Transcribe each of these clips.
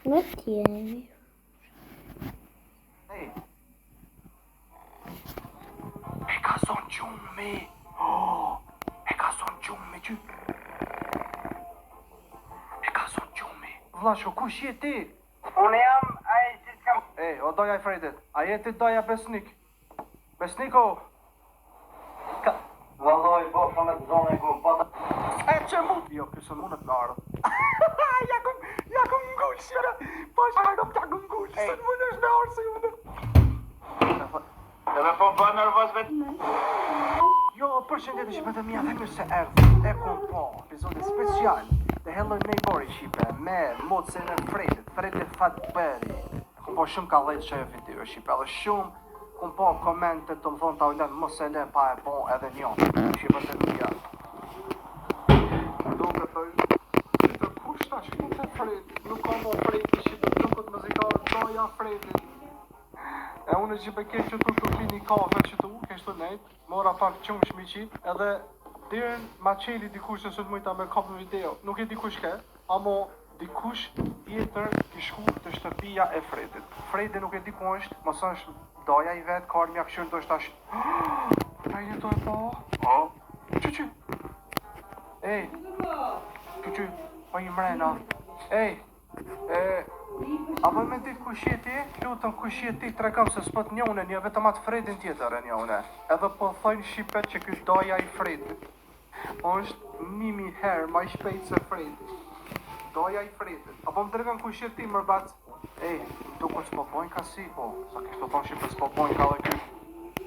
Më tjemi. Hey. E ka son gjumë. Oh, e ka son gjumë që. E ka son gjumë. Vllashko, kush je ti? Unë jam ai që s'kam... Ej, o doja i Fredit, a je ti doja Besnik? Besniko! Ka... Valloj, bofa me të zonë e ku, pata... E që mu? Jo, kësë mundet me ardhë. Ja kom ngull, shira! Po shkardom, ja kom ngull, se në mund është me ardhë, se ju Edhe po bë nervoz vetë. Jo, përshëndetje shqipet e mija, dhe mirë se erdhë. E kom po, epizode special. The Hello Neighbor shqipe, me mocën e Fredit Fatberi. Kom po shumë ka lejtë që e video shqipe, edhe shumë kom po komente të më thonë ta ulen mos e le pa e po edhe njonë. Shqipet e mija. Do me thëj, që të kush ta shku të Fredit, nuk ka mo Fredit shqipe, nuk këtë mëzikarë, doja Fredit. E unë që beke që tu të pini kafe që tu, keshtu nejtë, mora pak qumë shmiqi, edhe dirën ma qeli dikush nësë të mujta me kap në video. Nuk e dikush ke, amo dikush tjetër i shku të shtëpia e Fredit. Fredi nuk e di ku është, mos është doja i vetë, ka mja këshyrë do është ashtë. A i jetoj po? Po? Qyqy? Ej, qyqy, po i mrena. Ej, apo me di kush je ti? Lutëm kush je ti, tregom se s'po të njone, një vetëm atë Fredin tjetër e njone. Edhe po thojnë shqipet që ky doja i Fredit është 1000 herë ma i shpejt se Fredi. Doja i Fredit. Apo më tregom kush je ti, mërbac? Ej, duke s'po bojnë ka si, po. Sa kishtë të thonë shqipet s'po bojnë ka dhe ky.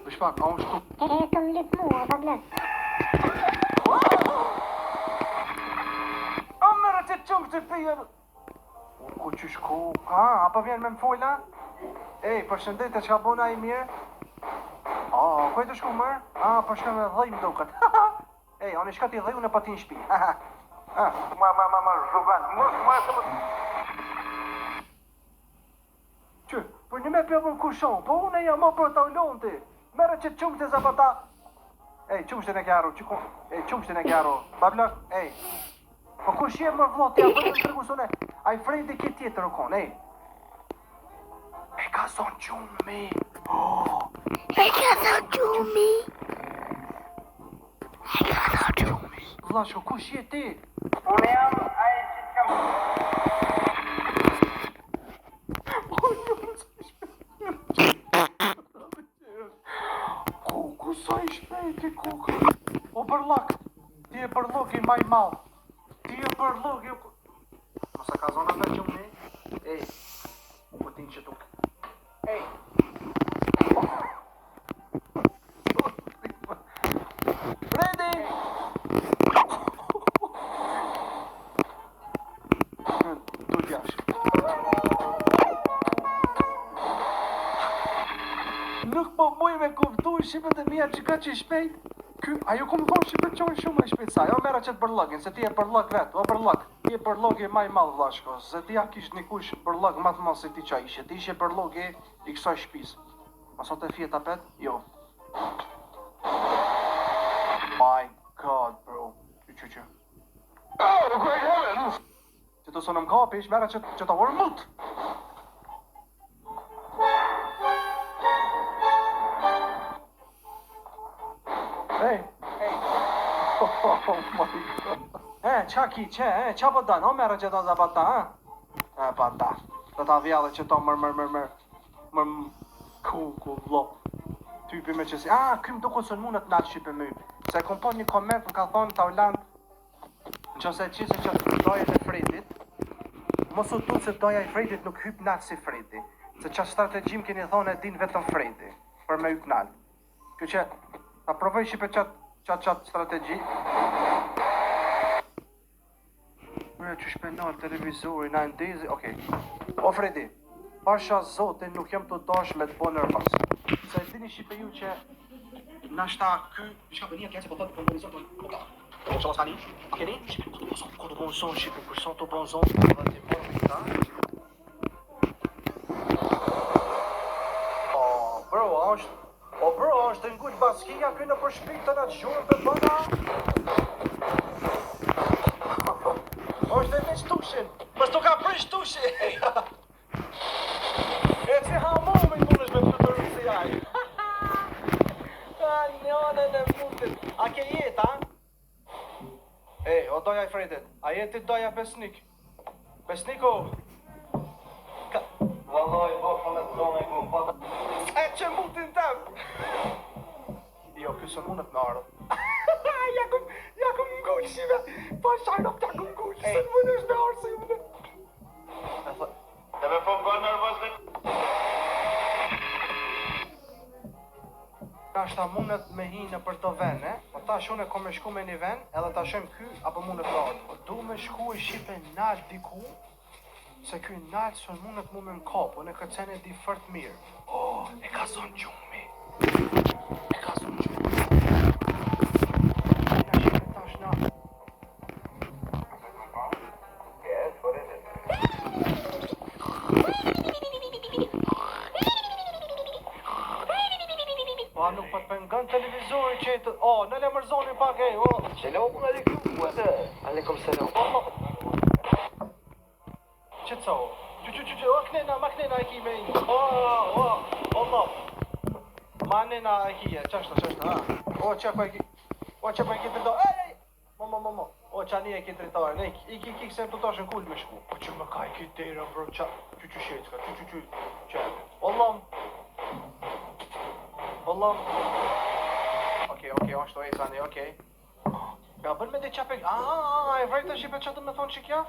Dhe shpak, a unë shtu. Të më lip mua, pa glas. A mërë që të qëmë që të pijen. Ku që shku? Apo vjen me më fola? Ej, përshëndetje, që ka bona i mirë? Ku e të shku mërë? Po shka me dhej më duket. Ej, anë shka ti dhej, unë e pa ti në shpi. Zhuvan, më të më... Që, për një me pjopër kushon, po unë e jam ma për të ullon ti. Mere që qumë të zapata. Ej, qumë shtë në kjaro, qumë shtë në kjaro. Bablak, ej. Po kush je më vlot, ja për të tërgusone. A i Fredi ki tjetër u konë, ej. E ka son gjumi. E ka thon gjumi. E ka thon gjumi. Vllashko, kush je ti? Unë jam ai që s'kam... Ku sa i shpejti kuka? O bërlak, ti e bërlok i maj malë. Ti e bërlok i... Mësa ka zona të gjumi? Ej, u këtin që tuk. Ej. Fredi! Tu t'jash. Nuk po muj me kuptu shqipet e mija që ka që i shpejt. Ajo ku më thonë shqipet qojnë shumë e shpejt sa. Jo mera që të bërlogin, se ti e bërlog vetë. O bërlog, ti e bërlog e maj malë vlashko. Se ti ja kish një kush bërlog matë malë se ti qa ishe. Ti ishe bërlog e i kësaj shpis. A sot e fje tapet? Jo. My God, bro. Që. Oh, great heavens! Që të sonë më kapi, ish mera që të orë mut. Hey. Oh my God. Qa ki, qa po dan, o mera që të zabata, ha? Pa ta, të ta vjallë që to mër, ku, vlo. Typi me që si, kym duko së në mundet natë shqipe me ju. Se kom po një koment më ka thonë të Auland, në që se qise që doja e Fredit, mos u tu se doja i Fredit nuk hyp natë si Fredi. Se qa strategjim keni thonë e din vetëm Fredi, për me hyp natë. Kjo që, ta provoj shqipe qatë strategji. Mërë që shpenal televizori, na ndezi, okej. O Fredi, pasha zotin nuk jam të dash me të bo nërvas. Se e dini shqipe ju që nashta ky... Shka për një kje se po të të përmonizor të në... Që mos ka një? A keni? Ko të bon zonë shqipe, kur son të bon zonë, dhe të morë me këta. Bro, është në gullë baskia kënë për shpik të në të gjurë të bëna. është dhe me shtushin, mës të ka për shtushin. Fredet, a jeti doja besnik? Besniko! Wallahi bofën e zonë e ku pa. E që mutin tem! Jo, kësë mundet me ardhë. Ja kum ngull, shive! Pa shajnop, ja kum ngull, se në mund është me ardhë, se ju mundet. Dhe me po bërë nervoz me... Tash ta mundet me hi në për të ven, po tash unë e kom me shku me një ven, edhe ta shem ky, apo mundet me ardhë. Du me shku e Shqipe nalt diku, se ky nalt së mundet mu me m'kapu, në këtë sen e di fërt mirë. Oh, e ka zonë gjumi. E ka zonë gjumi. Na Shqipe tash na. Yes, what is it? Po, nuk po të pengon televizori qëtë. Oh, në le mërzoni pak e, oh. Selamun alaikum, wada. Alaikum salam. Që co? Që, o knena, ma knena e ki me i. Allah. Ma nena e ki e, qashta, ha. O, që po e ki, drejtore, ej. Mo. O, qa një e ki drejtore, ne, i ki se të tashën kull me shku. Po që më ka e ki dera, bro, qa, që shqecka, që. Allah. Okej, ashtu e sani, okej. Ja, bën me dhe qape, e vrejtë të shqipe që të me thonë që kja?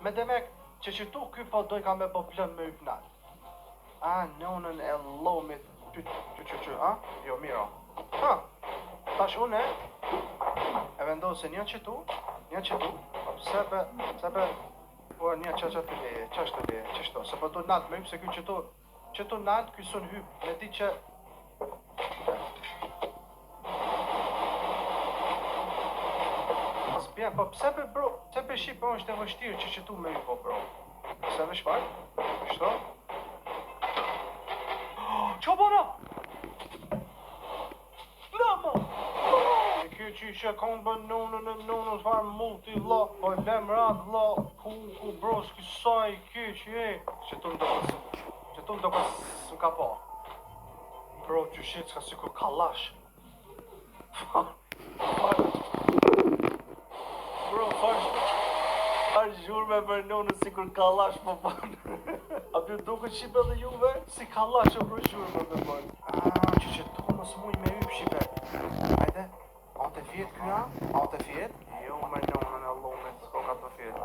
Me demek, që tu ky po doj ka me po plën me hypnat. Nonën e lomit, që, jo, miro. Tash une, e vendosin një që tu, sepe, po një që të leje, qështo, se po du nalt me hyp, se ky që tu nalt, ky sun hyp, me di që... Bien, po pse për bro, pse për Shqipe është e vështirë që tu me hyp po bro? Pse me shfar? Shto? Qa bëra? Lama! Kjo që ishe kanë bën nonës farë multi vla, po lemrat vla, ku bro s'ki saj keq, që tu ndo kësë ka pa. Bro, që shqit s'ka si kur kalash. Bro, fash zhurme për nonën si kur kalash po banë. A pjo duke Shqipe dhe juve? Si kalash o bro zhurme me banë. Që tu mos muj me hyp Shqipe. Hajde, an të fjet kja? An të fjet? Jo me nonën e lomit, s'ko ka të fjet.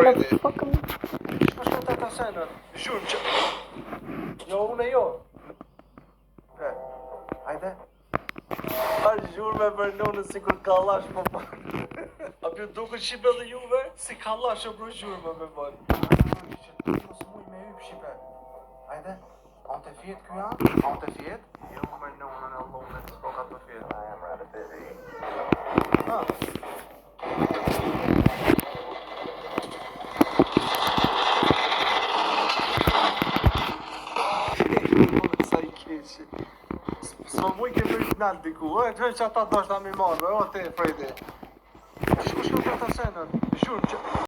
The fucking... Shka të ta senën, zhurmë që... Jo, unë e jo. Hajde. Zhurme për nonën si kur kalash po banë. A pjo duke Shqipe dhe juve? Si kalash o bro zhurme me banë. Që tu mos muj me hyp Shqipe. Hajde. An të fjet kja? An të fjet? Jo me nonën e lomit, s'ko ka të fjet. I am rather busy. S'ma muj ke për nalt diku, që ata do shta mi marrë, o te Fredi. Shku të senën, zhurmë që...